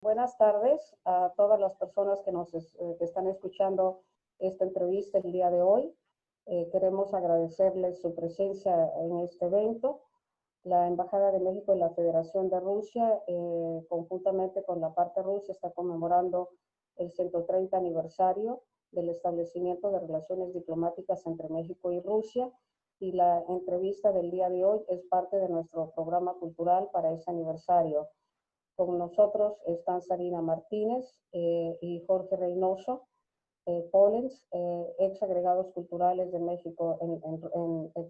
Buenas tardes a todas las personas que están escuchando esta entrevista el día de hoy. Queremos agradecerles su presencia en este evento. La Embajada de México y la Federación de Rusia, conjuntamente con la parte rusa, está conmemorando el 130 aniversario del establecimiento de relaciones diplomáticas entre México y Rusia, y la entrevista del día de hoy es parte de nuestro programa cultural para ese aniversario. Con nosotros están Sarina Martínez y Jorge Reynoso Pollens, ex agregados culturales de México,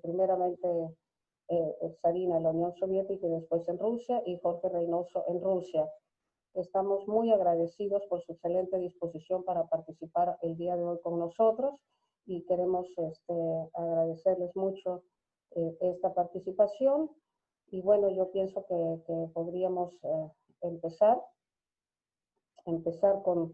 primeramente Sarina en la Unión Soviética y después en Rusia, y Jorge Reynoso en Rusia. Estamos muy agradecidos por su excelente disposición para participar el día de hoy con nosotros, y queremos agradecerles mucho esta participación. Y bueno, yo pienso que podríamos empezar con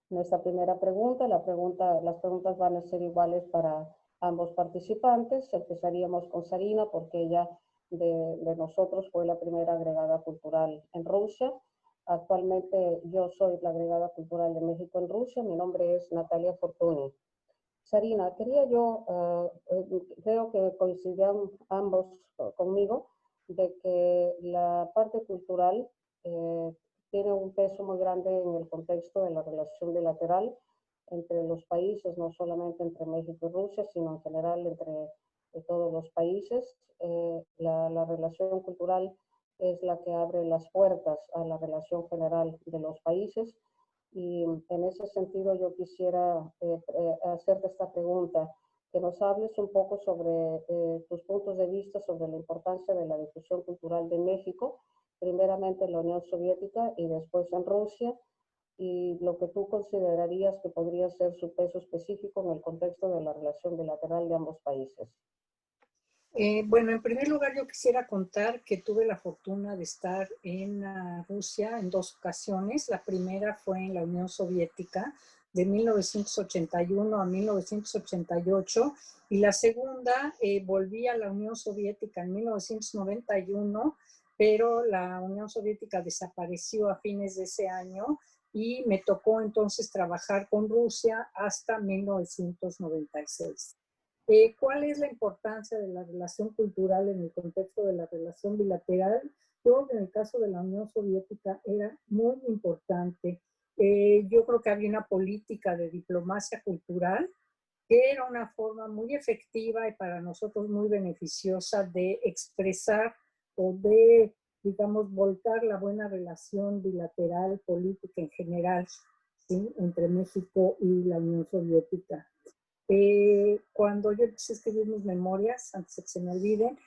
nuestra primera pregunta. Las preguntas van a ser iguales para ambos participantes. Empezaríamos con Sarina, porque ella de nosotros fue la primera agregada cultural en Rusia. Actualmente yo soy la agregada cultural de México en Rusia. Mi nombre es Natalia Fortuny. Sarina, creo que coincidirán ambos conmigo de que la parte cultural tiene un peso muy grande en el contexto de la relación bilateral entre los países, no solamente entre México y Rusia, sino en general entre todos los países. La relación cultural es la que abre las puertas a la relación general de los países. Y en ese sentido yo quisiera hacerte esta pregunta, que nos hables un poco sobre tus puntos de vista sobre la importancia de la difusión cultural de México, primeramente en la Unión Soviética y después en Rusia, y lo que tú considerarías que podría ser su peso específico en el contexto de la relación bilateral de ambos países. Bueno, en primer lugar yo quisiera contar que tuve la fortuna de estar en Rusia en 2 ocasiones. La primera fue en la Unión Soviética de 1981 a 1988, y la segunda volví a la Unión Soviética en 1991, pero la Unión Soviética desapareció a fines de ese año y me tocó entonces trabajar con Rusia hasta 1996. ¿Cuál es la importancia de la relación cultural en el contexto de la relación bilateral? Yo creo que en el caso de la Unión Soviética era muy importante. Yo creo que había una política de diplomacia cultural que era una forma muy efectiva y para nosotros muy beneficiosa de expresar o de, digamos, volcar la buena relación bilateral, política en general, ¿sí?, entre México y la Unión Soviética. Cuando yo empecé a escribir mis memorias, antes de que se me olviden,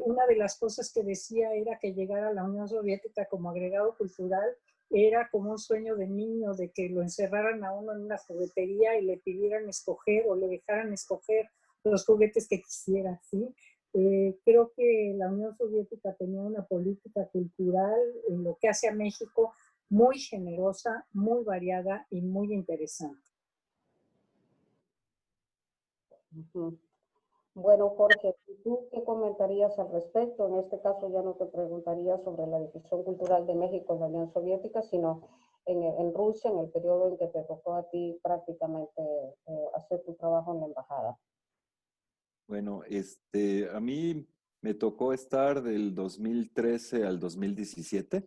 una de las cosas que decía era que llegar a la Unión Soviética como agregado cultural era como un sueño de niño, de que lo encerraran a uno en una juguetería y le pidieran escoger o le dejaran escoger los juguetes que quisiera, ¿sí? Creo que la Unión Soviética tenía una política cultural en lo que hace a México muy generosa, muy variada y muy interesante. Bueno, Jorge, ¿tú qué comentarías al respecto? En este caso ya no te preguntaría sobre la difusión cultural de México en la Unión Soviética, sino en Rusia, en el periodo en que te tocó a ti prácticamente hacer tu trabajo en la embajada. Bueno, a mí me tocó estar del 2013 al 2017.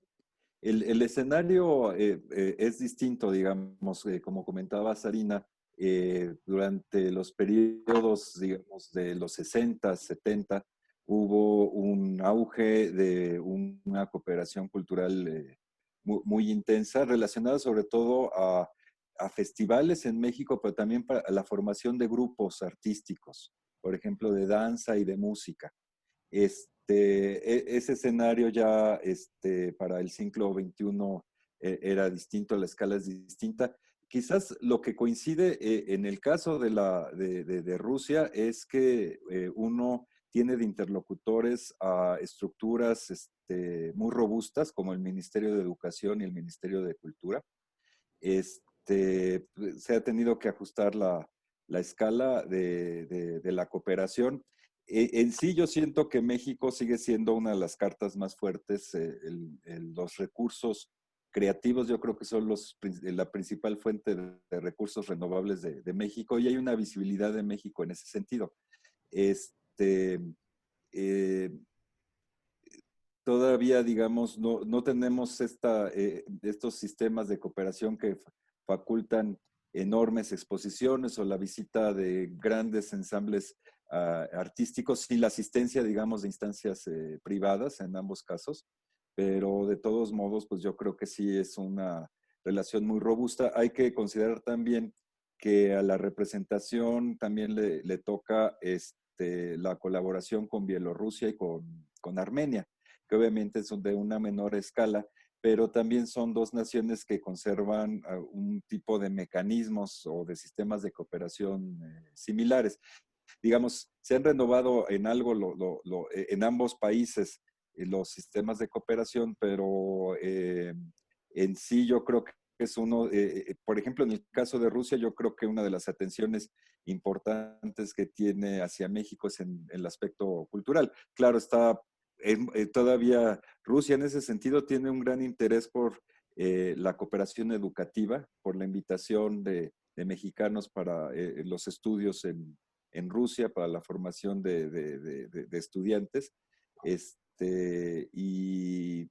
El escenario es distinto, digamos, como comentaba Sarina, durante los periodos, digamos, de los 60, 70, hubo un auge de una cooperación cultural muy intensa, relacionada sobre todo a festivales en México, pero también para la formación de grupos artísticos, por ejemplo, de danza y de música. Ese escenario ya para el siglo XXI era distinto, la escala es distinta. Quizás lo que coincide en el caso de Rusia es que uno tiene de interlocutores a estructuras muy robustas como el Ministerio de Educación y el Ministerio de Cultura. Se ha tenido que ajustar la escala de la cooperación. En sí yo siento que México sigue siendo una de las cartas más fuertes. Los recursos creativos, yo creo que son la principal fuente de recursos renovables de México, y hay una visibilidad de México en ese sentido. Este, eh, Todavía, digamos, no tenemos estos sistemas de cooperación que facultan enormes exposiciones o la visita de grandes ensambles artísticos y la asistencia, digamos, de instancias privadas en ambos casos. Pero de todos modos, pues yo creo que sí es una relación muy robusta. Hay que considerar también que a la representación también le toca la colaboración con Bielorrusia y con Armenia, que obviamente son de una menor escala, pero también son dos naciones que conservan un tipo de mecanismos o de sistemas de cooperación similares. Digamos, se han renovado en algo en ambos países los sistemas de cooperación, pero en sí yo creo que es por ejemplo, en el caso de Rusia, yo creo que una de las atenciones importantes que tiene hacia México es en el aspecto cultural. Claro, está todavía Rusia en ese sentido tiene un gran interés por la cooperación educativa, por la invitación de mexicanos para los estudios en Rusia, para la formación de estudiantes.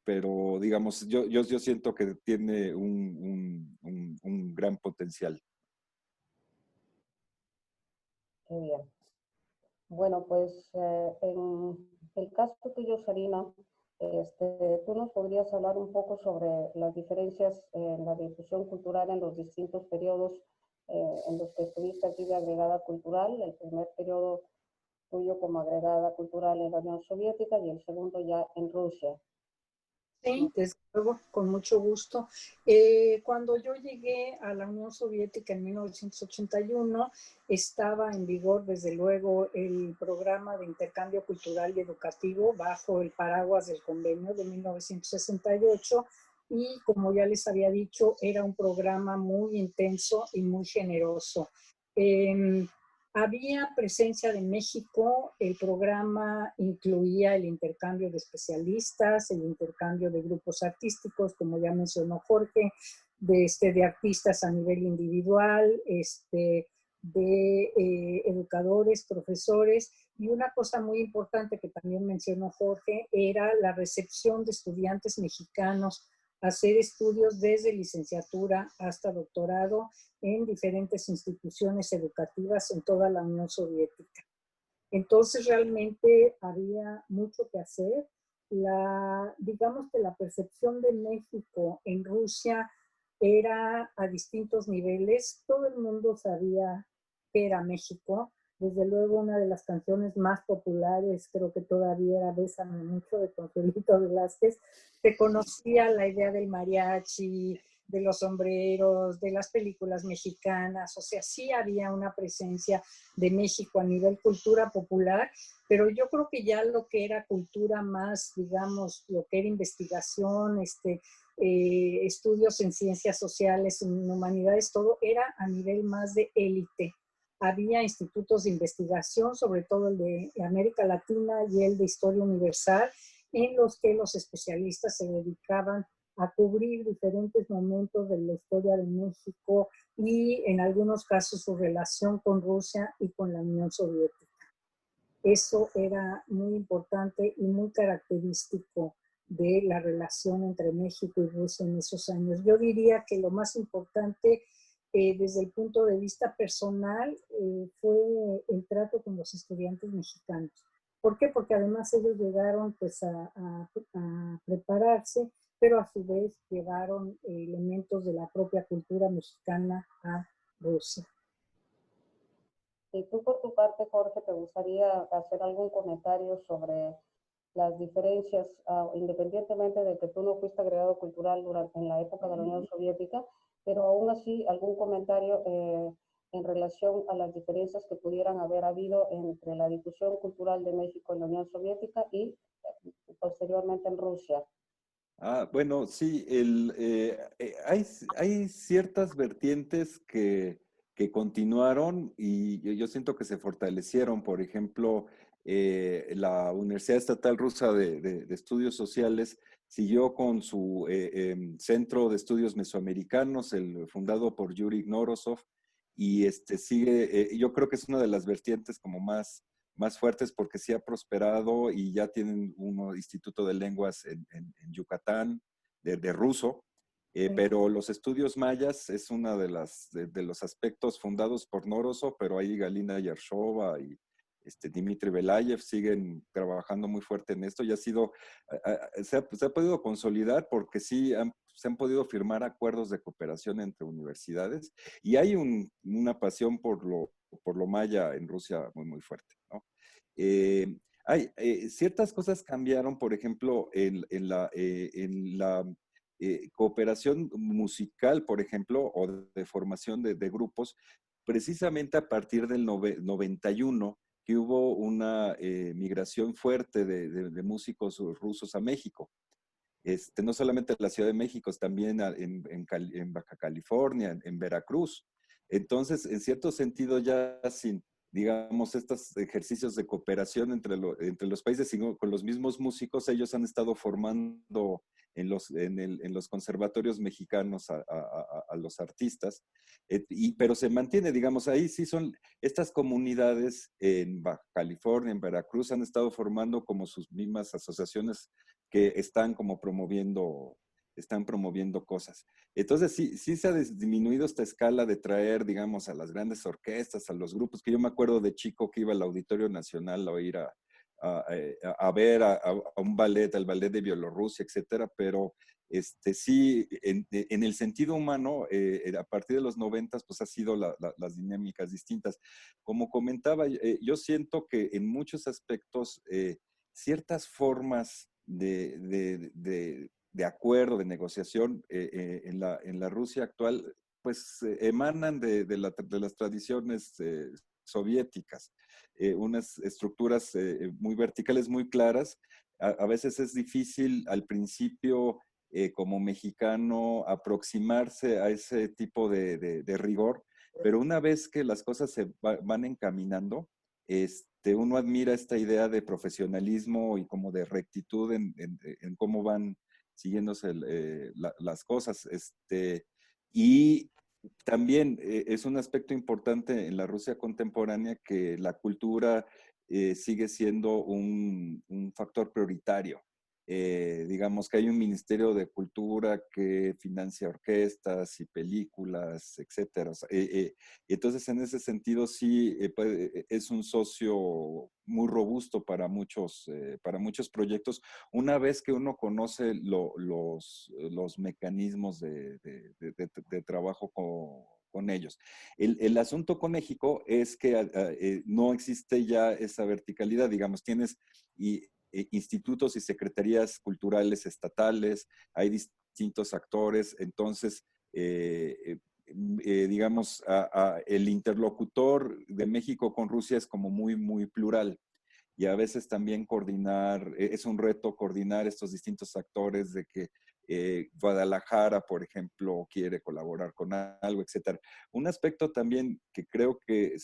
Pero digamos, yo siento que tiene un gran potencial. Qué bien. Bueno, pues en el caso tuyo, Sarina, tú nos podrías hablar un poco sobre las diferencias en la difusión cultural en los distintos periodos en los que estuviste aquí de agregada cultural, el primer periodo tuyo como agregada cultural en la Unión Soviética y el segundo ya en Rusia. Sí, desde luego, con mucho gusto. Cuando yo llegué a la Unión Soviética en 1981, estaba en vigor, desde luego, el programa de intercambio cultural y educativo bajo el paraguas del convenio de 1968 y, como ya les había dicho, era un programa muy intenso y muy generoso. Había presencia de México, el programa incluía el intercambio de especialistas, el intercambio de grupos artísticos, como ya mencionó Jorge, de artistas a nivel individual, de educadores, profesores, y una cosa muy importante que también mencionó Jorge era la recepción de estudiantes mexicanos a hacer estudios desde licenciatura hasta doctorado en diferentes instituciones educativas en toda la Unión Soviética. Entonces realmente había mucho que hacer. Digamos que la percepción de México en Rusia era a distintos niveles. Todo el mundo sabía que era México. Desde luego una de las canciones más populares, creo que todavía era Bésame mucho, de Consuelito Velázquez. Se conocía la idea del mariachi, de los sombreros, de las películas mexicanas, o sea, sí había una presencia de México a nivel cultura popular, pero yo creo que ya lo que era cultura más, digamos, lo que era investigación, estudios en ciencias sociales, en humanidades, todo era a nivel más de élite. Había institutos de investigación, sobre todo el de América Latina y el de Historia Universal, en los que los especialistas se dedicaban a cubrir diferentes momentos de la historia de México y en algunos casos su relación con Rusia y con la Unión Soviética. Eso era muy importante y muy característico de la relación entre México y Rusia en esos años. Yo diría que lo más importante desde el punto de vista personal fue el trato con los estudiantes mexicanos. ¿Por qué? Porque además ellos llegaron pues a prepararse, pero a su vez llevaron elementos de la propia cultura mexicana a Rusia. Y tú por tu parte, Jorge, ¿te gustaría hacer algún comentario sobre las diferencias, independientemente de que tú no fuiste agregado cultural en la época de la Unión Soviética, pero aún así algún comentario en relación a las diferencias que pudieran haber habido entre la difusión cultural de México en la Unión Soviética y posteriormente en Rusia? Bueno, sí, hay ciertas vertientes que continuaron y yo siento que se fortalecieron. Por ejemplo, la Universidad Estatal Rusa de Estudios Sociales siguió con su Centro de Estudios Mesoamericanos, fundado por Yuri Gnorosov, y sigue, yo creo que es una de las vertientes como más fuertes porque sí ha prosperado y ya tienen un instituto de lenguas en Yucatán, de ruso, pero los estudios mayas es uno de los aspectos fundados por Noroso, pero ahí Galina Yarshova y Dmitry Belayev siguen trabajando muy fuerte en esto y se ha podido consolidar porque sí se han podido firmar acuerdos de cooperación entre universidades y hay una pasión por lo maya en Rusia muy fuerte, ¿no? Ciertas cosas cambiaron, por ejemplo, en la cooperación musical, por ejemplo, o de formación de grupos, precisamente a partir del 91, que hubo una migración fuerte de músicos rusos a México. No solamente en la Ciudad de México, también en Baja California, en Veracruz. Entonces, en cierto sentido, ya sin, digamos, estos ejercicios de cooperación entre los países, sino con los mismos músicos, ellos han estado formando en los conservatorios mexicanos a los artistas, pero se mantiene, digamos, ahí sí son estas comunidades en Baja California, en Veracruz, han estado formando como sus mismas asociaciones que están promoviendo cosas. Entonces sí se ha disminuido esta escala de traer, digamos, a las grandes orquestas, a los grupos, que yo me acuerdo de chico que iba al Auditorio Nacional a oír a ver a un ballet, al ballet de Bielorrusia, etcétera, pero sí, en el sentido humano, a partir de los 90, pues ha sido las dinámicas distintas. Como comentaba, yo siento que en muchos aspectos, ciertas formas de acuerdo, de negociación en la Rusia actual, pues emanan de las tradiciones soviéticas, unas estructuras muy verticales, muy claras. A veces es difícil al principio, como mexicano, aproximarse a ese tipo de rigor, pero una vez que las cosas se van encaminando, uno admira esta idea de profesionalismo y como de rectitud en cómo van siguiéndose las cosas. Y también es un aspecto importante en la Rusia contemporánea que la cultura sigue siendo un factor prioritario. Digamos que hay un Ministerio de Cultura que financia orquestas y películas, etcétera. O sea, entonces, en ese sentido, sí es un socio muy robusto para muchos proyectos, una vez que uno conoce los mecanismos de trabajo con ellos. El asunto con México es que no existe ya esa verticalidad, digamos, tienes institutos y secretarías culturales estatales, hay distintos actores, entonces, digamos, el interlocutor de México con Rusia es como muy plural. Y a veces también es un reto coordinar estos distintos actores de que Guadalajara, por ejemplo, quiere colaborar con algo, etcétera. Un aspecto también que creo que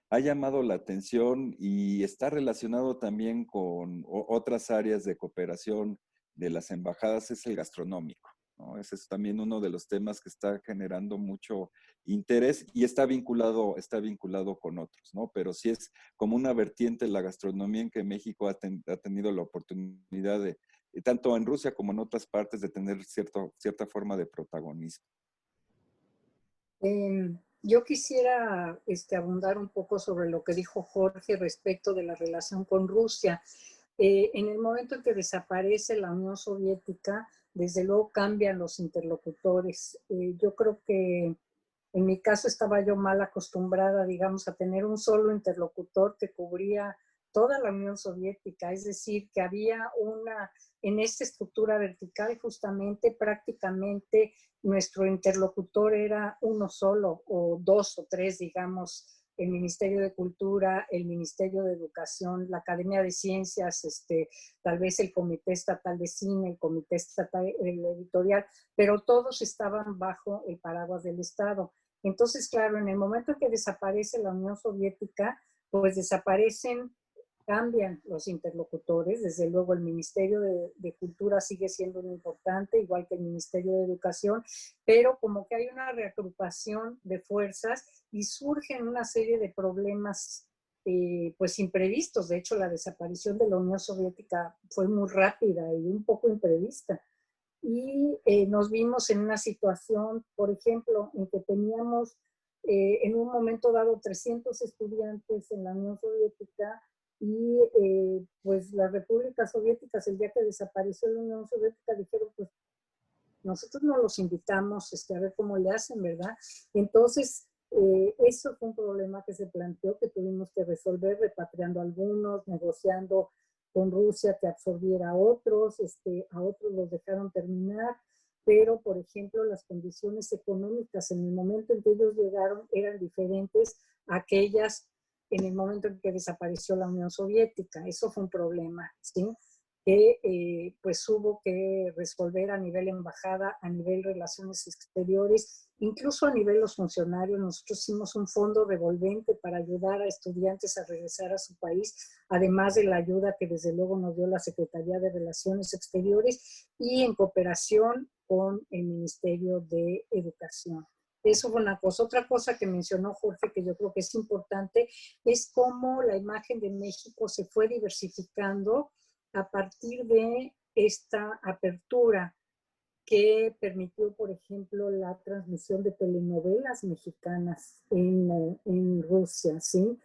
ha llamado la atención y está relacionado también con otras áreas de cooperación de las embajadas es el gastronómico, ¿no? Ese es también uno de los temas que está generando mucho interés y está vinculado con otros, ¿no? Pero sí es como una vertiente la gastronomía en que México ha tenido la oportunidad de, tanto en Rusia como en otras partes, de tener cierta forma de protagonismo. Yo quisiera abundar un poco sobre lo que dijo Jorge respecto de la relación con Rusia. En el momento en que desaparece la Unión Soviética, desde luego cambian los interlocutores. Yo creo que en mi caso estaba yo mal acostumbrada, digamos, a tener un solo interlocutor que cubría toda la Unión Soviética, es decir, que había en esta estructura vertical justamente prácticamente nuestro interlocutor era uno solo o dos o tres, digamos, el Ministerio de Cultura, el Ministerio de Educación, la Academia de Ciencias, tal vez el Comité Estatal de Cine, el Comité Estatal Editorial, pero todos estaban bajo el paraguas del Estado. Entonces, claro, en el momento que desaparece la Unión Soviética, pues desaparecen cambian los interlocutores. Desde luego el Ministerio de Cultura sigue siendo muy importante, igual que el Ministerio de Educación, pero como que hay una reagrupación de fuerzas y surgen una serie de problemas pues imprevistos. De hecho, la desaparición de la Unión Soviética fue muy rápida y un poco imprevista. Y nos vimos en una situación, por ejemplo, en que teníamos en un momento dado 300 estudiantes en la Unión Soviética y pues las repúblicas soviéticas, el día que desapareció la Unión Soviética, dijeron, pues nosotros no los invitamos a ver cómo le hacen, ¿verdad? Entonces, eso fue un problema que se planteó, que tuvimos que resolver repatriando a algunos, negociando con Rusia que absorbiera a otros los dejaron terminar, pero, por ejemplo, las condiciones económicas en el momento en que ellos llegaron eran diferentes a aquellas en el momento en que desapareció la Unión Soviética. Eso fue un problema, ¿sí? Que pues hubo que resolver a nivel embajada, a nivel relaciones exteriores, incluso a nivel los funcionarios. Nosotros hicimos un fondo revolvente para ayudar a estudiantes a regresar a su país, además de la ayuda que desde luego nos dio la Secretaría de Relaciones Exteriores y en cooperación con el Ministerio de Educación. Eso fue una cosa. Otra cosa que mencionó Jorge, que yo creo que es importante, es cómo la imagen de México se fue diversificando a partir de esta apertura que permitió, por ejemplo, la transmisión de telenovelas mexicanas en Rusia, ¿sí?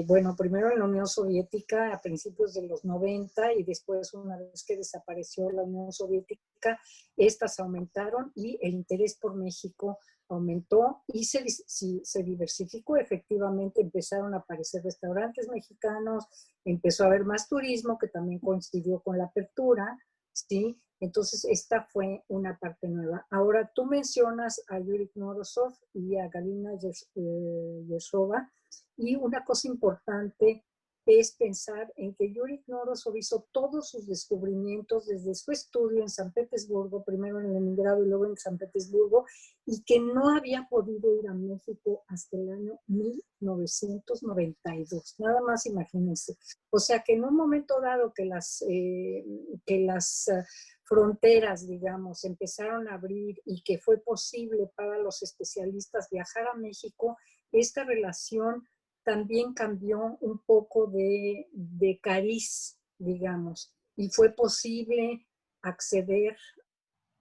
Bueno, primero en la Unión Soviética a principios de los 90 y después una vez que desapareció la Unión Soviética, estas aumentaron y el interés por México aumentó y se diversificó. Efectivamente empezaron a aparecer restaurantes mexicanos, empezó a haber más turismo que también coincidió con la apertura, ¿sí? Entonces, esta fue una parte nueva. Ahora, tú mencionas a Yuri Morozov y a Galina Yeshova, y una cosa importante es pensar en que Yuri Morozov hizo todos sus descubrimientos desde su estudio en San Petersburgo, primero en Leningrado y luego en San Petersburgo, y que no había podido ir a México hasta el año 1992. Nada más imagínense. O sea que en un momento dado que las fronteras, digamos, empezaron a abrir y que fue posible para los especialistas viajar a México, esta relación también cambió un poco de cariz, digamos, y fue posible acceder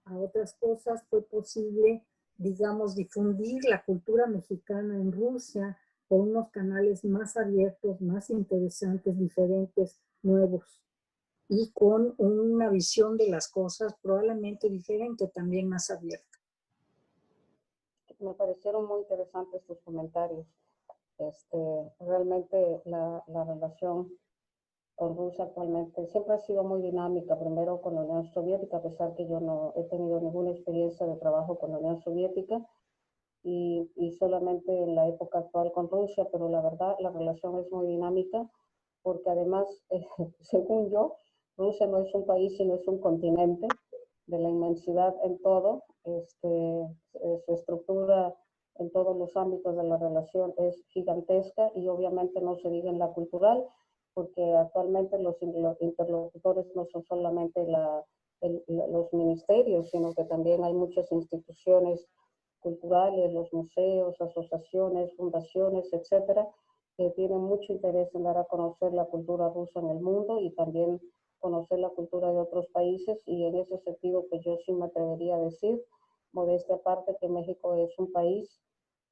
a otras cosas, fue posible, digamos, difundir la cultura mexicana en Rusia por unos canales más abiertos, más interesantes, diferentes, nuevos, y con una visión de las cosas probablemente diferente, también más abierta. Me parecieron muy interesantes tus comentarios. Realmente la relación con Rusia actualmente siempre ha sido muy dinámica, primero con la Unión Soviética, a pesar que yo no he tenido ninguna experiencia de trabajo con la Unión Soviética y solamente en la época actual con Rusia, pero la verdad la relación es muy dinámica porque además, según yo, Rusia no es un país, sino es un continente de la inmensidad en todo. Su estructura en todos los ámbitos de la relación es gigantesca y obviamente no se diga en la cultural, porque actualmente los interlocutores no son solamente los ministerios, sino que también hay muchas instituciones culturales, los museos, asociaciones, fundaciones, etcétera, que tienen mucho interés en dar a conocer la cultura rusa en el mundo y también conocer la cultura de otros países, y en ese sentido pues yo sí me atrevería a decir, modestia aparte, que México es un país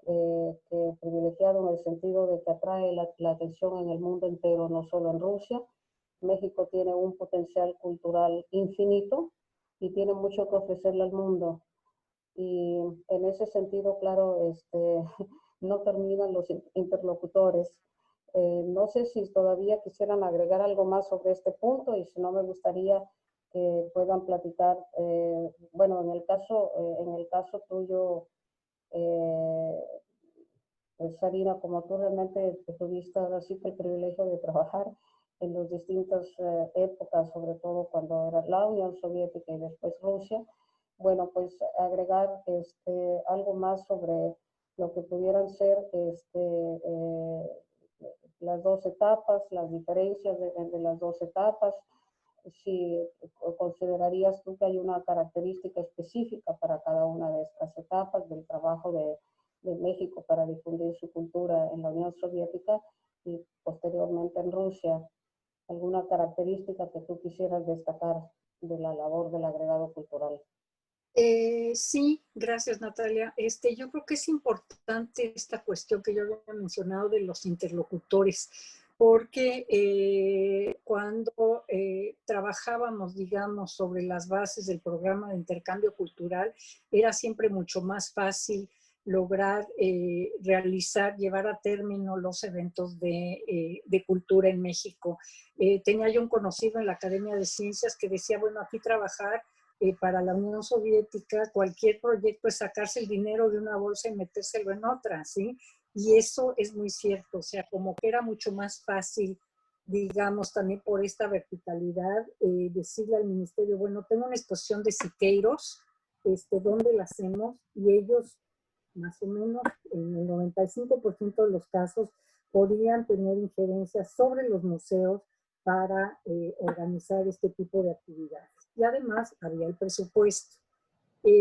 que privilegiado en el sentido de que atrae la atención en el mundo entero, no solo en Rusia. México tiene un potencial cultural infinito y tiene mucho que ofrecerle al mundo. Y en ese sentido, claro, no terminan los interlocutores. No sé si todavía quisieran agregar algo más sobre este punto y si no me gustaría que puedan platicar. Bueno, en el caso tuyo, pues Sarina, como tú realmente tuviste ahora sí que el privilegio de trabajar en las distintas épocas, sobre todo cuando era la Unión Soviética y después Rusia, bueno, pues agregar algo más sobre lo que pudieran ser las dos etapas, las diferencias de las dos etapas, si considerarías tú que hay una característica específica para cada una de estas etapas del trabajo de México para difundir su cultura en la Unión Soviética y posteriormente en Rusia, alguna característica que tú quisieras destacar de la labor del agregado cultural. Sí, gracias Natalia. Yo creo que es importante esta cuestión que yo había mencionado de los interlocutores, porque cuando trabajábamos, digamos, sobre las bases del programa de intercambio cultural, era siempre mucho más fácil lograr realizar, llevar a término los eventos de cultura en México. Tenía yo un conocido en la Academia de Ciencias que decía, bueno, aquí trabajar para la Unión Soviética, cualquier proyecto es sacarse el dinero de una bolsa y metérselo en otra, ¿sí? Y eso es muy cierto, o sea, como que era mucho más fácil, digamos, también por esta verticalidad, decirle al ministerio, bueno, tengo una exposición de Siqueiros, ¿dónde la hacemos? Y ellos, más o menos, en el 95% de los casos, podían tener injerencias sobre los museos para organizar este tipo de actividades. Y además había el presupuesto.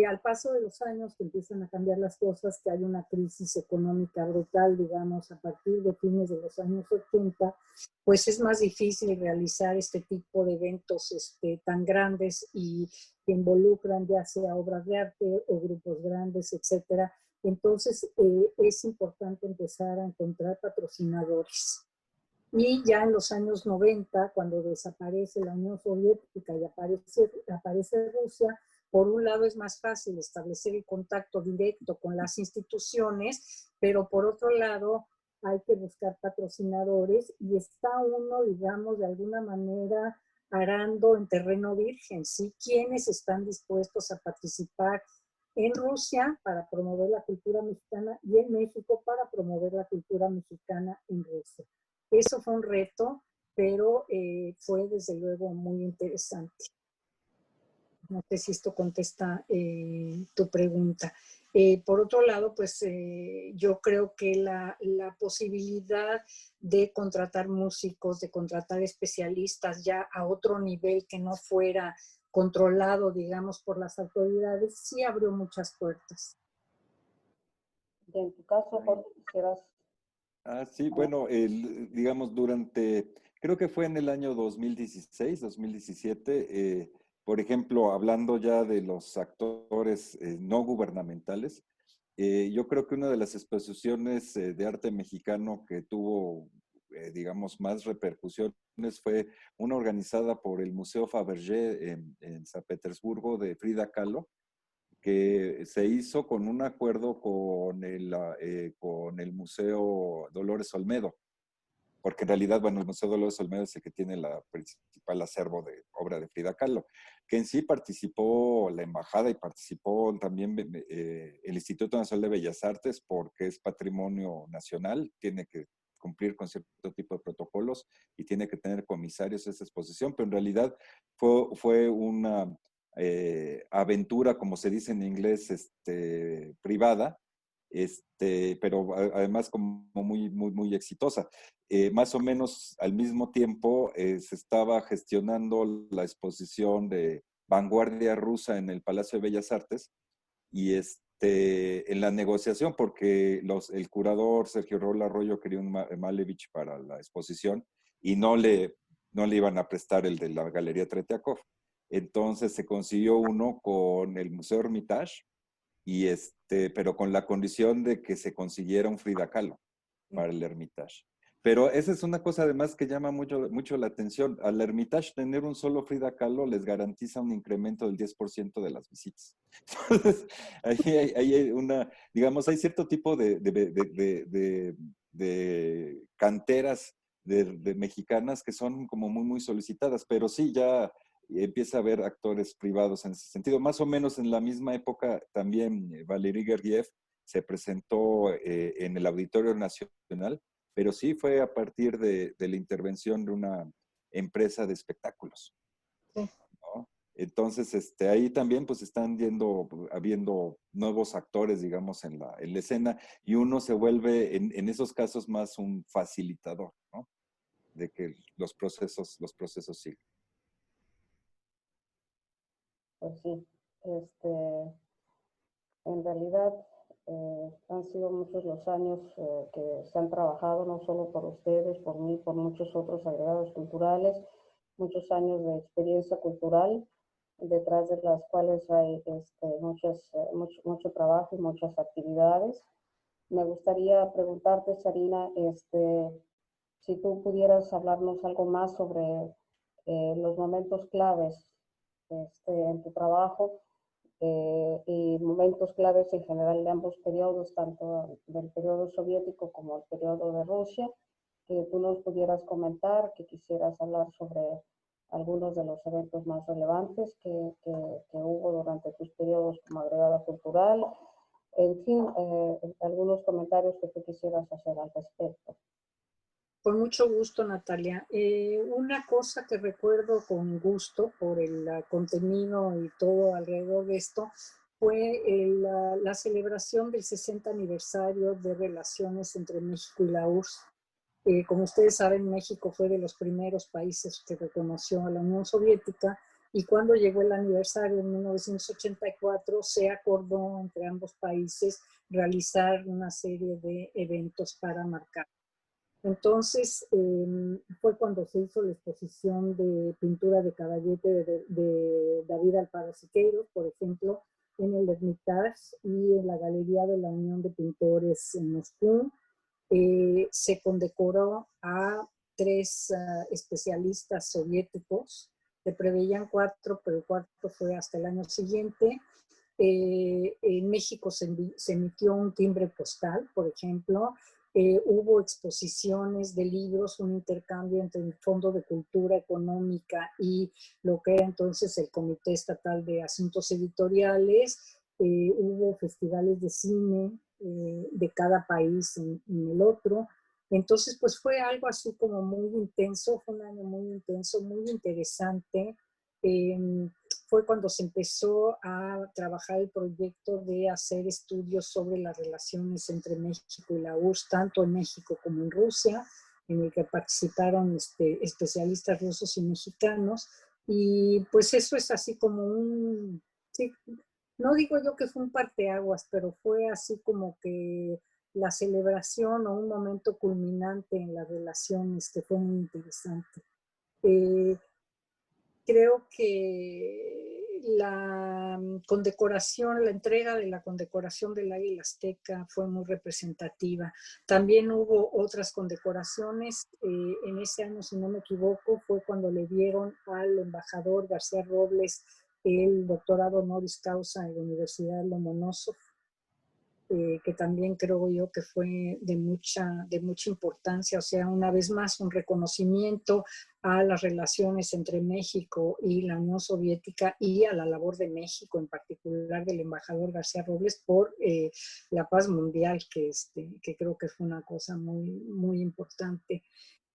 Al paso de los años que empiezan a cambiar las cosas, que hay una crisis económica brutal, digamos, a partir de fines de los años 80, pues es más difícil realizar este tipo de eventos tan grandes y que involucran ya sea obras de arte o grupos grandes, etcétera. Entonces, es importante empezar a encontrar patrocinadores. Y ya en los años 90, cuando desaparece la Unión Soviética y aparece Rusia, por un lado es más fácil establecer el contacto directo con las instituciones, pero por otro lado hay que buscar patrocinadores y está uno, digamos, de alguna manera arando en terreno virgen, ¿sí? ¿Quiénes están dispuestos a participar en Rusia para promover la cultura mexicana y en México para promover la cultura mexicana en Rusia? Eso fue un reto, pero fue desde luego muy interesante. No sé si esto contesta tu pregunta. Por otro lado, pues yo creo que la posibilidad de contratar músicos, de contratar especialistas ya a otro nivel que no fuera controlado, digamos, por las autoridades, sí abrió muchas puertas. Y en tu caso, Jorge, quisieras... Sí, bueno, digamos, creo que fue en el año 2016, 2017, por ejemplo, hablando ya de los actores no gubernamentales, yo creo que una de las exposiciones de arte mexicano que tuvo, digamos, más repercusiones fue una organizada por el Museo Fabergé en San Petersburgo de Frida Kahlo, que se hizo con un acuerdo con el Museo Dolores Olmedo, porque en realidad, bueno, el Museo Dolores Olmedo es el que tiene la principal acervo de obra de Frida Kahlo, que en sí participó la embajada y participó también el Instituto Nacional de Bellas Artes, porque es patrimonio nacional, tiene que cumplir con cierto tipo de protocolos y tiene que tener comisarios esa exposición, pero en realidad fue una aventura, como se dice en inglés, privada, pero además como muy exitosa. Más o menos al mismo tiempo se estaba gestionando la exposición de vanguardia rusa en el Palacio de Bellas Artes y en la negociación, porque el curador Sergio Raúl Arroyo quería un Malevich para la exposición y no le iban a prestar el de la Galería Tretiakov. Entonces se consiguió uno con el Museo Hermitage, pero con la condición de que se consiguiera un Frida Kahlo para el Hermitage. Pero esa es una cosa además que llama mucho la atención. Al Hermitage tener un solo Frida Kahlo les garantiza un incremento del 10% de las visitas. Entonces, ahí hay digamos, hay cierto tipo de canteras de mexicanas que son como muy solicitadas, pero sí, ya empieza a haber actores privados en ese sentido. Más o menos en la misma época también Valery Gergiev se presentó en el Auditorio Nacional, pero sí fue a partir de la intervención de una empresa de espectáculos, ¿no? Entonces, ahí también pues están habiendo nuevos actores, digamos, en la escena, y uno se vuelve en esos casos más un facilitador, ¿no? De que los procesos sigan. Pues sí, en realidad han sido muchos los años que se han trabajado, no solo por ustedes, por mí, por muchos otros agregados culturales, muchos años de experiencia cultural, detrás de las cuales hay mucho trabajo y muchas actividades. Me gustaría preguntarte, Sarina, si tú pudieras hablarnos algo más sobre los momentos claves en tu trabajo y momentos claves en general de ambos periodos, tanto del periodo soviético como el periodo de Rusia, que tú nos pudieras comentar, que quisieras hablar sobre algunos de los eventos más relevantes que hubo durante tus periodos como agregada cultural, en fin, algunos comentarios que tú quisieras hacer al respecto. Con mucho gusto, Natalia. Una cosa que recuerdo con gusto por el contenido y todo alrededor de esto fue la celebración del 60 aniversario de relaciones entre México y la URSS. Como ustedes saben, México fue de los primeros países que reconoció a la Unión Soviética, y cuando llegó el aniversario en 1984 se acordó entre ambos países realizar una serie de eventos para marcar. Entonces, fue cuando se hizo la exposición de pintura de caballete de David Alfaro Siqueiros, por ejemplo, en el Hermitage y en la Galería de la Unión de Pintores en Moscú. Se condecoró a 3 especialistas soviéticos. Se preveían 4, pero el 4 fue hasta el año siguiente. En México se emitió un timbre postal, por ejemplo. Hubo exposiciones de libros, un intercambio entre el Fondo de Cultura Económica y lo que era entonces el Comité Estatal de Asuntos Editoriales. Hubo festivales de cine de cada país en el otro. Entonces, pues fue algo así como muy intenso, fue un año muy intenso, muy interesante. Fue cuando se empezó a trabajar el proyecto de hacer estudios sobre las relaciones entre México y la URSS, tanto en México como en Rusia, en el que participaron especialistas rusos y mexicanos. Y pues eso es así como sí, no digo yo que fue un parteaguas, pero fue así como que la celebración o un momento culminante en las relaciones que fue muy interesante. Creo que la condecoración, la entrega de la condecoración del Águila Azteca fue muy representativa. También hubo otras condecoraciones. En ese año, si no me equivoco, fue cuando le dieron al embajador García Robles el doctorado honoris causa en la Universidad Lomonosov, que también creo yo que fue de mucha importancia. O sea, una vez más, un reconocimiento a las relaciones entre México y la Unión Soviética y a la labor de México, en particular del embajador García Robles, por la paz mundial, que creo que fue una cosa muy, muy importante.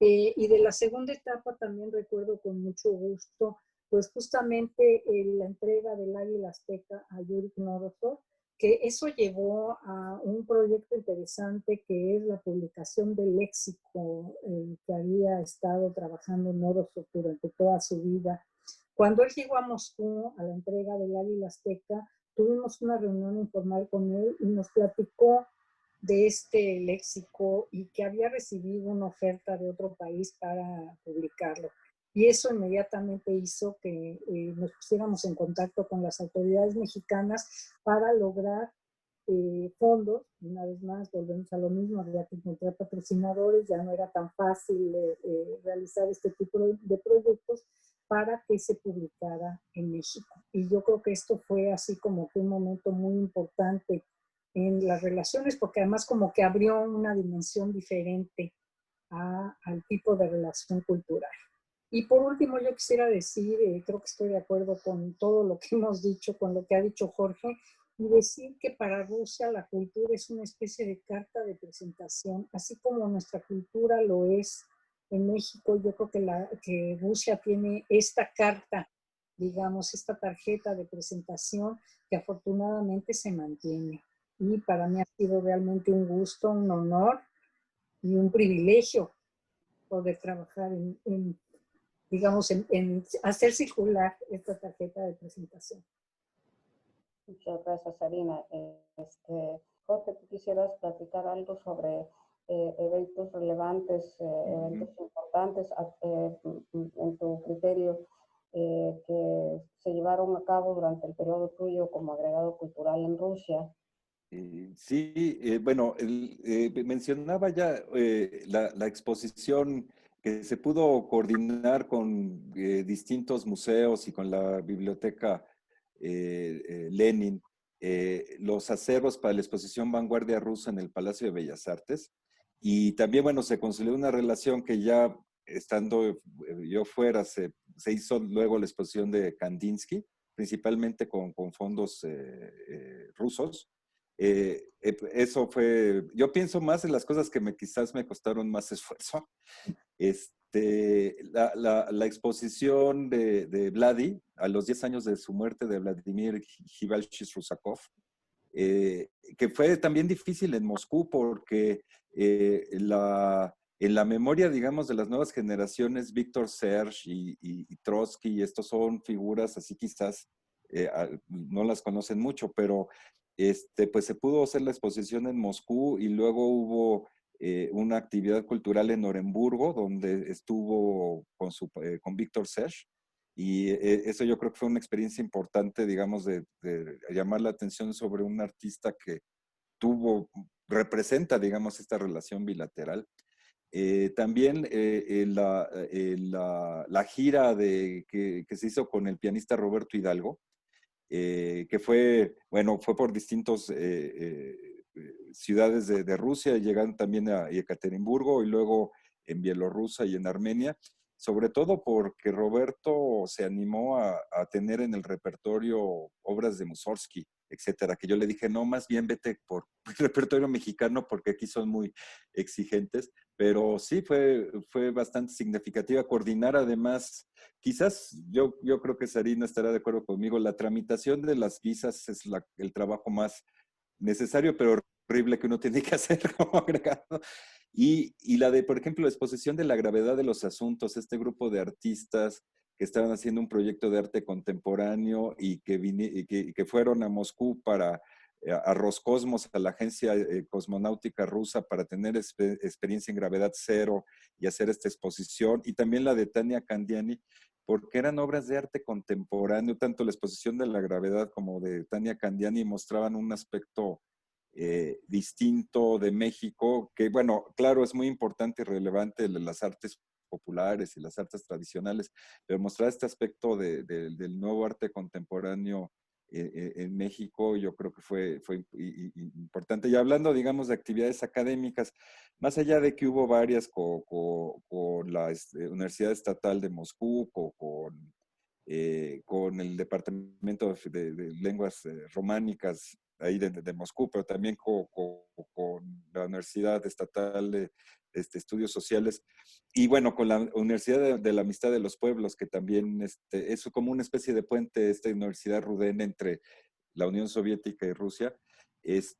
Y de la segunda etapa también recuerdo con mucho gusto, pues justamente la entrega del Águila Azteca a Yuri Knorosov, que eso llevó a un proyecto interesante que es la publicación del léxico que había estado trabajando Knorosov durante toda su vida. Cuando él llegó a Moscú a la entrega del Águila Azteca, tuvimos una reunión informal con él y nos platicó de este léxico y que había recibido una oferta de otro país para publicarlo. Y eso inmediatamente hizo que nos pusiéramos en contacto con las autoridades mexicanas para lograr fondos. Una vez más, volvemos a lo mismo, había que encontrar patrocinadores, ya no era tan fácil realizar este tipo de proyectos para que se publicara en México. Y yo creo que esto fue así como que un momento muy importante en las relaciones, porque además como que abrió una dimensión diferente al tipo de relación cultural. Y por último, yo quisiera decir, creo que estoy de acuerdo con todo lo que hemos dicho, con lo que ha dicho Jorge, y decir que para Rusia la cultura es una especie de carta de presentación, así como nuestra cultura lo es en México. Yo creo que Rusia tiene esta carta digamos, esta tarjeta de presentación que afortunadamente se mantiene. Y para mí ha sido realmente un gusto, un honor y un privilegio poder trabajar digamos, en hacer circular esta tarjeta de presentación. Muchas gracias, Sarina. Jorge, ¿tú quisieras platicar algo sobre eventos relevantes, eventos importantes en tu criterio que se llevaron a cabo durante el periodo tuyo como agregado cultural en Rusia? Sí, bueno, mencionaba ya la exposición que se pudo coordinar con distintos museos y con la biblioteca Lenin, los acervos para la exposición Vanguardia Rusa en el Palacio de Bellas Artes. Y también, bueno, se consolidó una relación que ya estando yo fuera, se hizo luego la exposición de Kandinsky, principalmente con fondos rusos. Eso fue, yo pienso más en las cosas que quizás me costaron más esfuerzo. La exposición de Vladi a los 10 años de su muerte de Vladimir Givalchis Rusakov, que fue también difícil en Moscú porque en la memoria, digamos, de las nuevas generaciones, Víctor Serge y Trotsky, y estos son figuras así quizás no las conocen mucho, pero pues se pudo hacer la exposición en Moscú y luego hubo una actividad cultural en Oremburgo, donde estuvo con Víctor Serge. Y eso yo creo que fue una experiencia importante, digamos, de llamar la atención sobre un artista que representa, digamos, esta relación bilateral. También la gira que se hizo con el pianista Roberto Hidalgo, que fue, bueno, fue por distintos ciudades de Rusia, llegando también a Ekaterimburgo y luego en Bielorrusia y en Armenia, sobre todo porque Roberto se animó a tener en el repertorio obras de Mussorgsky, etcétera, que yo le dije, no, más bien vete por el repertorio mexicano porque aquí son muy exigentes, pero sí fue bastante significativa coordinar además. Quizás yo creo que Sarina estará de acuerdo conmigo, la tramitación de las visas es el trabajo más necesario, pero horrible que uno tiene que hacer como agregado. Y la de, por ejemplo, la exposición de la gravedad de los asuntos, este grupo de artistas que estaban haciendo un proyecto de arte contemporáneo y que fueron a Moscú a Roscosmos, a la agencia cosmonáutica rusa, para tener experiencia en gravedad cero y hacer esta exposición, y también la de Tania Candiani, porque eran obras de arte contemporáneo, tanto la exposición de la gravedad como de Tania Candiani mostraban un aspecto distinto de México, que bueno, claro, es muy importante y relevante las artes populares y las artes tradicionales, pero mostrar este aspecto del nuevo arte contemporáneo en México, yo creo que fue importante. Y hablando, digamos, de actividades académicas, más allá de que hubo varias con la Universidad Estatal de Moscú, con el Departamento de Lenguas Románicas ahí de Moscú, pero también con la Universidad Estatal de Estudios Sociales, y bueno, con la Universidad de la Amistad de los Pueblos, que también es como una especie de puente, esta Universidad Rudén entre la Unión Soviética y Rusia, pues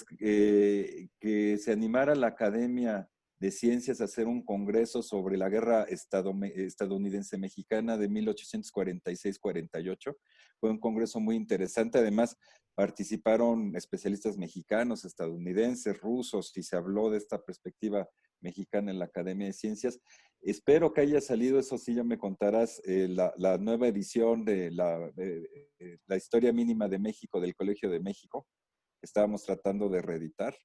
que se animara la Academia de Ciencias a hacer un congreso sobre la guerra estadounidense-mexicana de 1846-48. Fue un congreso muy interesante. Además, participaron especialistas mexicanos, estadounidenses, rusos, y se habló de esta perspectiva mexicana en la Academia de Ciencias. Espero que haya salido, eso sí, ya me contarás, la nueva edición de la Historia Mínima de México del Colegio de México, que estábamos tratando de reeditar.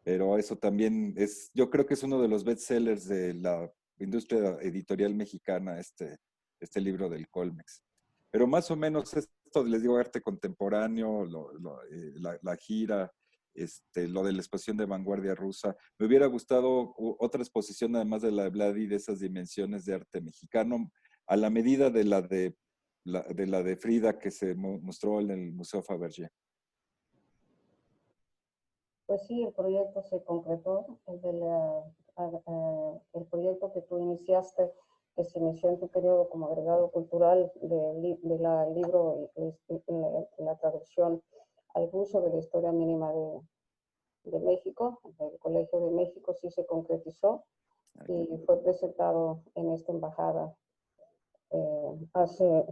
Pero eso también yo creo que es uno de los bestsellers de la industria editorial mexicana, este libro del Colmex. Pero más o menos esto, les digo, arte contemporáneo, la gira, lo de la exposición de vanguardia rusa. Me hubiera gustado otra exposición, además de la de Vladi, de esas dimensiones de arte mexicano, a la medida de la de Frida que se mostró en el Museo Fabergé. Pues sí, el proyecto se concretó, el proyecto que tú iniciaste que se inició en tu periodo como agregado cultural de la libro, la traducción al ruso de la historia mínima de México, del Colegio de México, sí se concretizó y fue presentado en esta embajada hace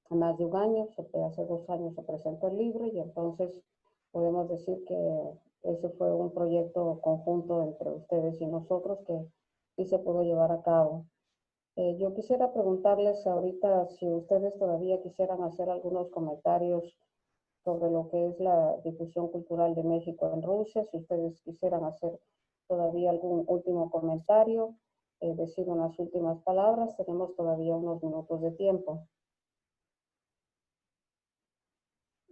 más de un año, hace 2 años se presentó el libro y entonces podemos decir que ese fue un proyecto conjunto entre ustedes y nosotros que sí se pudo llevar a cabo. Yo quisiera preguntarles ahorita si ustedes todavía quisieran hacer algunos comentarios sobre lo que es la difusión cultural de México en Rusia, si ustedes quisieran hacer todavía algún último comentario, decir unas últimas palabras, tenemos todavía unos minutos de tiempo.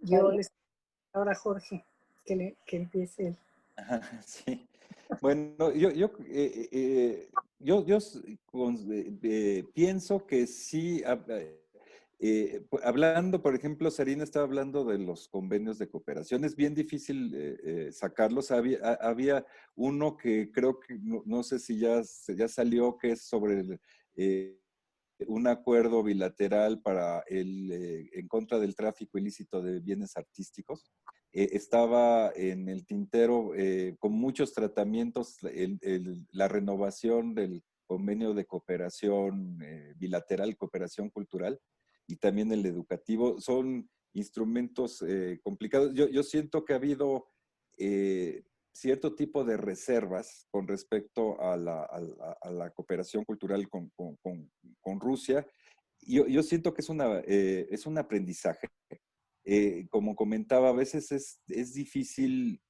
Yo les ahora Jorge, que empiece él. Sí. Bueno, pienso que sí, hablando, por ejemplo, Sarina estaba hablando de los convenios de cooperación, es bien difícil sacarlos. Había uno que creo que, no sé si ya salió, que es sobre un acuerdo bilateral para en contra del tráfico ilícito de bienes artísticos. Estaba en el tintero con muchos tratamientos la renovación del convenio de cooperación bilateral, cooperación cultural, y también el educativo. Son instrumentos complicados. Yo siento que ha habido cierto tipo de reservas con respecto a la cooperación cultural con Rusia. Yo siento que es un aprendizaje. Como comentaba, a veces es difícil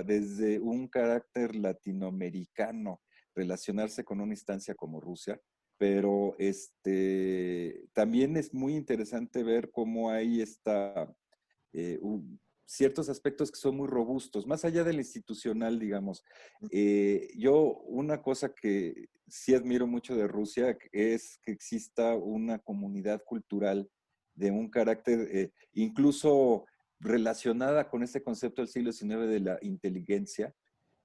desde un carácter latinoamericano relacionarse con una instancia como Rusia, pero también es muy interesante ver cómo ahí está ciertos aspectos que son muy robustos, más allá del institucional, digamos. Una cosa que sí admiro mucho de Rusia es que exista una comunidad cultural de un carácter incluso relacionada con este concepto del siglo XIX de la inteligencia.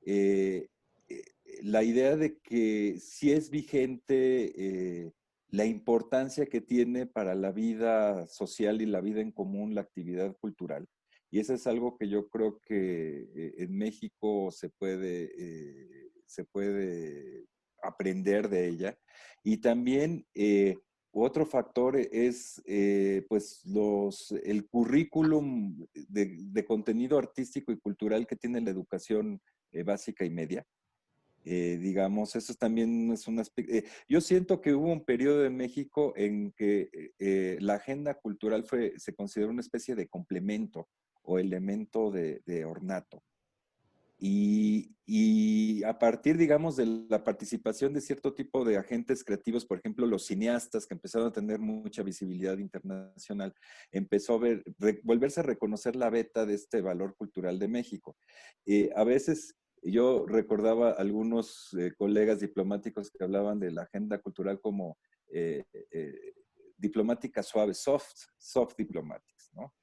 Eh, eh, la idea de que sí es vigente la importancia que tiene para la vida social y la vida en común la actividad cultural. Y eso es algo que yo creo que en México se puede aprender de ella. Y también otro factor es pues el currículum de contenido artístico y cultural que tiene la educación básica y media. Digamos, eso también es un aspecto. Yo siento que hubo un periodo en México en que la agenda cultural se consideró una especie de complemento o elemento de ornato. Y a partir, digamos, de la participación de cierto tipo de agentes creativos, por ejemplo, los cineastas que empezaron a tener mucha visibilidad internacional, empezó a volverse a reconocer la beta de este valor cultural de México. A veces yo recordaba algunos colegas diplomáticos que hablaban de la agenda cultural como diplomática suave, soft diplomatics, ¿no?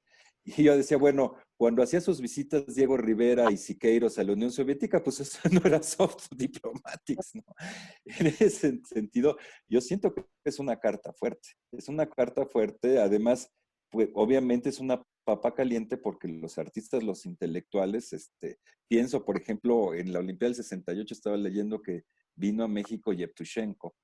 Y yo decía, bueno, cuando hacía sus visitas Diego Rivera y Siqueiros a la Unión Soviética, pues eso no era soft diplomatics, ¿no? En ese sentido, yo siento que es una carta fuerte. Es una carta fuerte, además, pues, obviamente es una papa caliente porque los artistas, los intelectuales, pienso, por ejemplo, en la Olimpiada del 68 estaba leyendo que vino a México Yevtushenko,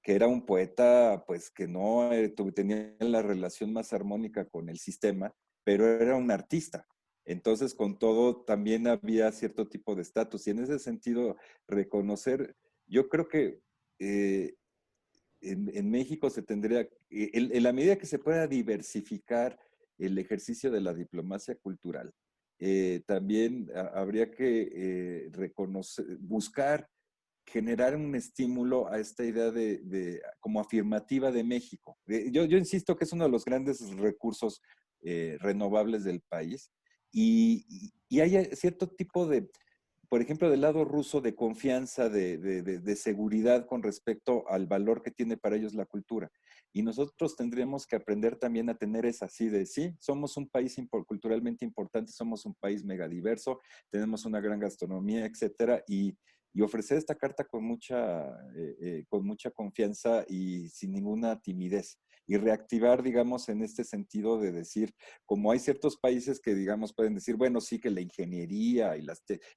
que era un poeta, pues que no tenía la relación más armónica con el sistema, pero era un artista. Entonces, con todo, también había cierto tipo de estatus. Y en ese sentido, reconocer, yo creo que en México se tendría, en la medida que se pueda diversificar el ejercicio de la diplomacia cultural, también habría que buscar generar un estímulo a esta idea como afirmativa de México. Yo insisto que es uno de los grandes recursos renovables del país y hay cierto tipo de, por ejemplo, del lado ruso, de confianza, de seguridad con respecto al valor que tiene para ellos la cultura. Y nosotros tendríamos que aprender también a tener esa así de, sí, somos un país culturalmente importante, somos un país megadiverso, tenemos una gran gastronomía, etcétera, y y ofrecer esta carta con mucha confianza y sin ninguna timidez. Y reactivar, digamos, en este sentido de decir, como hay ciertos países que, digamos, pueden decir, bueno, sí que la ingeniería y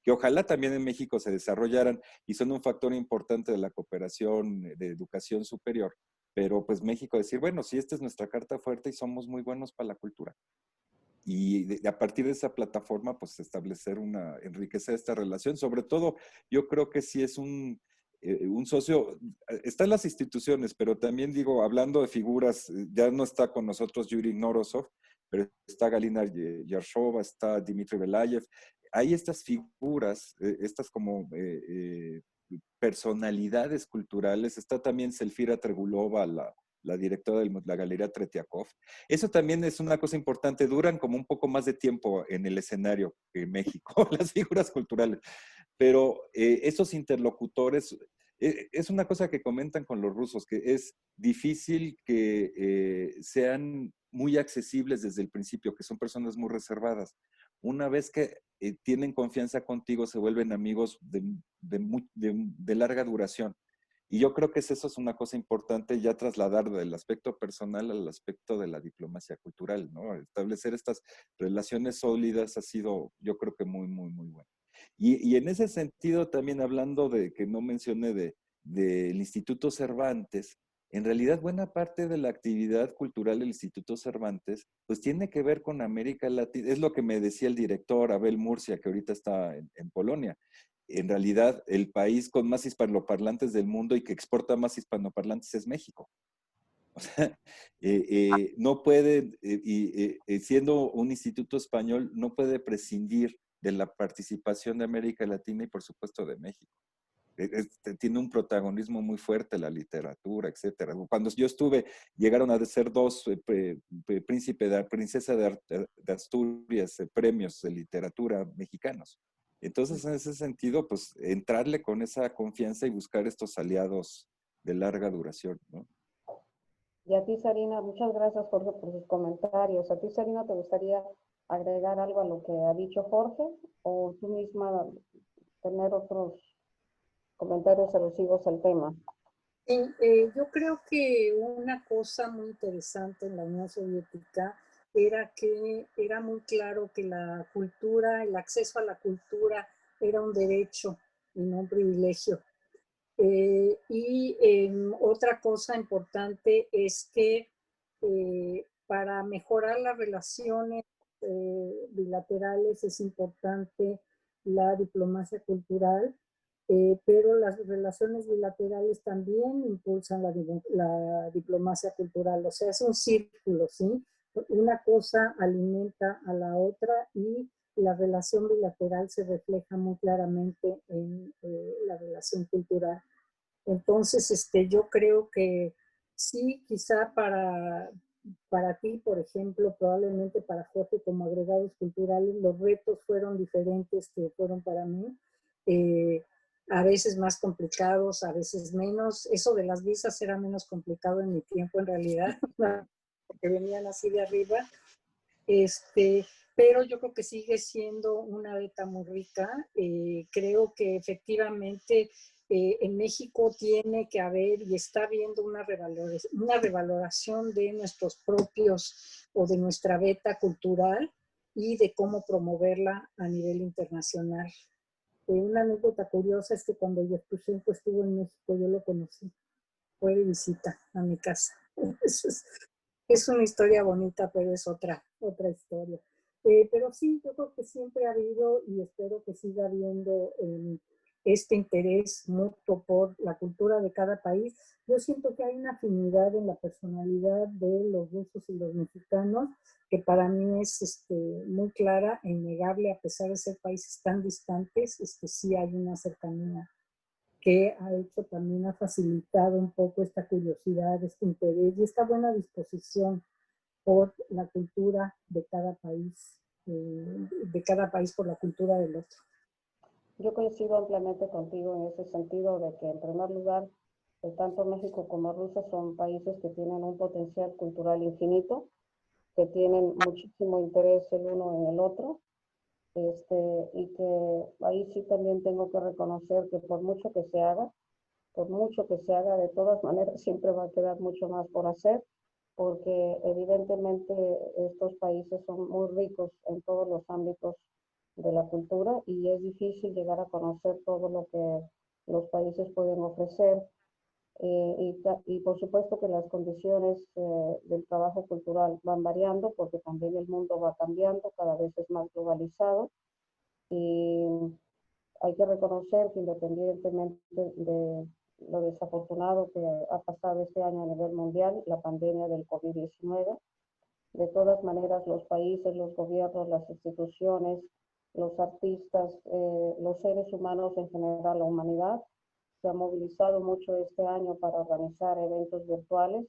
que ojalá también en México se desarrollaran y son un factor importante de la cooperación de educación superior, pero pues México decir, bueno, sí, esta es nuestra carta fuerte y somos muy buenos para la cultura. Y a partir de esa plataforma, pues enriquecer esta relación. Sobre todo, yo creo que sí es un socio, están las instituciones, pero también digo, hablando de figuras, ya no está con nosotros Yuri Norosov, pero está Galina Yarshova, está Dmitry Belayev. Hay estas figuras, estas como personalidades culturales. Está también Selfira Tregulova, la directora de la Galería Tretiakov. Eso también es una cosa importante. Duran como un poco más de tiempo en el escenario que en México, las figuras culturales. Pero esos interlocutores, es una cosa que comentan con los rusos, que es difícil que sean muy accesibles desde el principio, que son personas muy reservadas. Una vez que tienen confianza contigo, se vuelven amigos de larga duración. Y yo creo que eso es una cosa importante, ya trasladar del aspecto personal al aspecto de la diplomacia cultural, ¿no? Establecer estas relaciones sólidas ha sido, yo creo que muy, muy, muy bueno. Y en ese sentido, también hablando de que no mencioné del Instituto Cervantes, en realidad buena parte de la actividad cultural del Instituto Cervantes, pues tiene que ver con América Latina. Es lo que me decía el director Abel Murcia, que ahorita está en Polonia. En realidad, el país con más hispanoparlantes del mundo y que exporta más hispanoparlantes es México. O sea, no puede, siendo un instituto español, no puede prescindir de la participación de América Latina y por supuesto de México. Tiene un protagonismo muy fuerte la literatura, etcétera. Cuando yo estuve, llegaron a ser dos princesa de Asturias, premios de literatura mexicanos. Entonces, en ese sentido, pues entrarle con esa confianza y buscar estos aliados de larga duración, ¿no? Y a ti, Sarina, muchas gracias, Jorge, por sus comentarios. ¿A ti, Sarina, te gustaría agregar algo a lo que ha dicho Jorge o tú misma tener otros comentarios alusivos al tema? Yo creo que una cosa muy interesante en la Unión Soviética era que era muy claro que la cultura, el acceso a la cultura era un derecho y no un privilegio. Otra cosa importante es que para mejorar las relaciones bilaterales es importante la diplomacia cultural, pero las relaciones bilaterales también impulsan la diplomacia cultural. O sea, es un círculo, ¿sí? Una cosa alimenta a la otra y la relación bilateral se refleja muy claramente en la relación cultural. Entonces, yo creo que sí, quizá para ti, por ejemplo, probablemente para Jorge como agregados culturales, los retos fueron diferentes que fueron para mí. A veces más complicados, a veces menos. Eso de las visas era menos complicado en mi tiempo, en realidad, porque venían así de arriba. Pero yo creo que sigue siendo una beta muy rica. Creo que efectivamente en México tiene que haber y está habiendo una revaloración de nuestros propios o de nuestra beta cultural y de cómo promoverla a nivel internacional. Una anécdota curiosa es que cuando Yevtushenko estuvo en México, yo lo conocí. Fue de visita a mi casa. Es una historia bonita, pero es otra historia. Pero sí, yo creo que siempre ha habido y espero que siga habiendo este interés mutuo por la cultura de cada país. Yo siento que hay una afinidad en la personalidad de los rusos y los mexicanos que para mí es muy clara e innegable, a pesar de ser países tan distantes, sí hay una cercanía que ha hecho también, ha facilitado un poco esta curiosidad, este interés y esta buena disposición por la cultura de cada país por la cultura del otro. Yo coincido ampliamente contigo en ese sentido de que, en primer lugar, tanto México como Rusia son países que tienen un potencial cultural infinito, que tienen muchísimo interés el uno en el otro, y que ahí sí también tengo que reconocer que por mucho que se haga, de todas maneras siempre va a quedar mucho más por hacer, porque evidentemente estos países son muy ricos en todos los ámbitos de la cultura y es difícil llegar a conocer todo lo que los países pueden ofrecer. Y por supuesto que las condiciones del trabajo cultural van variando porque también el mundo va cambiando, cada vez es más globalizado y hay que reconocer que independientemente de lo desafortunado que ha pasado este año a nivel mundial, la pandemia del COVID-19, de todas maneras los países, los gobiernos, las instituciones, los artistas, los seres humanos en general, la humanidad, se ha movilizado mucho este año para organizar eventos virtuales.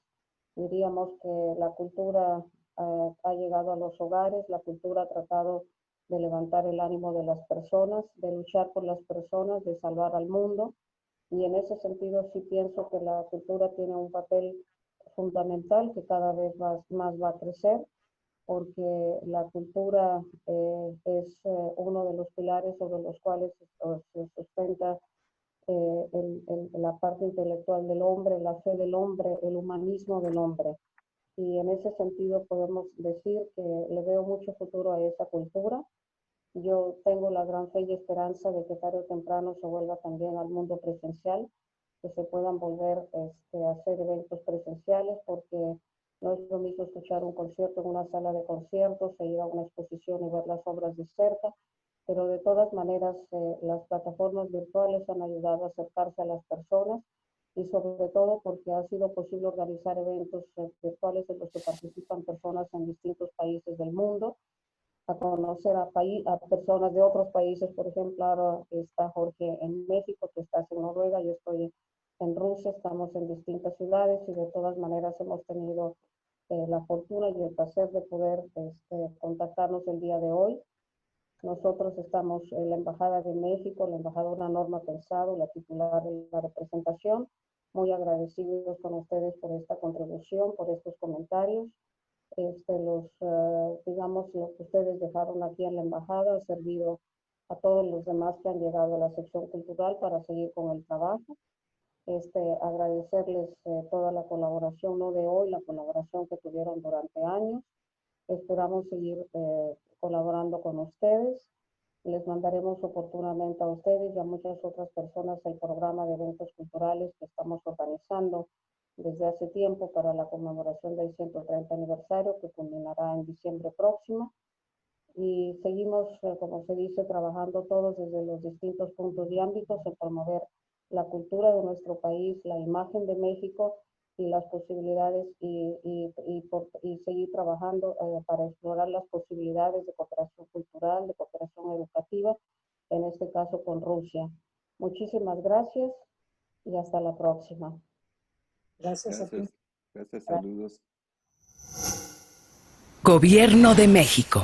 Diríamos que la cultura ha llegado a los hogares, la cultura ha tratado de levantar el ánimo de las personas, de luchar por las personas, de salvar al mundo. Y en ese sentido sí pienso que la cultura tiene un papel fundamental que cada vez más va a crecer, porque la cultura es uno de los pilares sobre los cuales se sustenta la parte intelectual del hombre, la fe del hombre, el humanismo del hombre. Y en ese sentido podemos decir que le veo mucho futuro a esa cultura. Yo tengo la gran fe y esperanza de que tarde o temprano se vuelva también al mundo presencial, que se puedan volver a hacer eventos presenciales, porque no es lo mismo escuchar un concierto en una sala de conciertos e ir a una exposición y ver las obras de cerca, pero de todas maneras las plataformas virtuales han ayudado a acercarse a las personas y sobre todo porque ha sido posible organizar eventos virtuales en los que participan personas en distintos países del mundo, a conocer a personas de otros países. Por ejemplo, ahora está Jorge en México, tú estás en Noruega, yo estoy en Rusia, estamos en distintas ciudades y de todas maneras hemos tenido la fortuna y el placer de poder contactarnos el día de hoy. Nosotros estamos en la Embajada de México, la embajadora Norma Pensado, la titular de la representación, muy agradecidos con ustedes por esta contribución, por estos comentarios. Digamos, lo que ustedes dejaron aquí en la embajada ha servido a todos los demás que han llegado a la sección cultural para seguir con el trabajo. Agradecerles toda la colaboración, no de hoy, la colaboración que tuvieron durante años. Esperamos seguir colaborando con ustedes. Les mandaremos oportunamente a ustedes y a muchas otras personas el programa de eventos culturales que estamos organizando desde hace tiempo para la conmemoración del 130 aniversario que culminará en diciembre próximo. Y seguimos, como se dice, trabajando todos desde los distintos puntos y ámbitos en promover la cultura de nuestro país, la imagen de México y las posibilidades y seguir trabajando para explorar las posibilidades de cooperación cultural, de cooperación educativa, en este caso con Rusia. Muchísimas gracias y hasta la próxima. Gracias a ti. Gracias, saludos. Gobierno de México.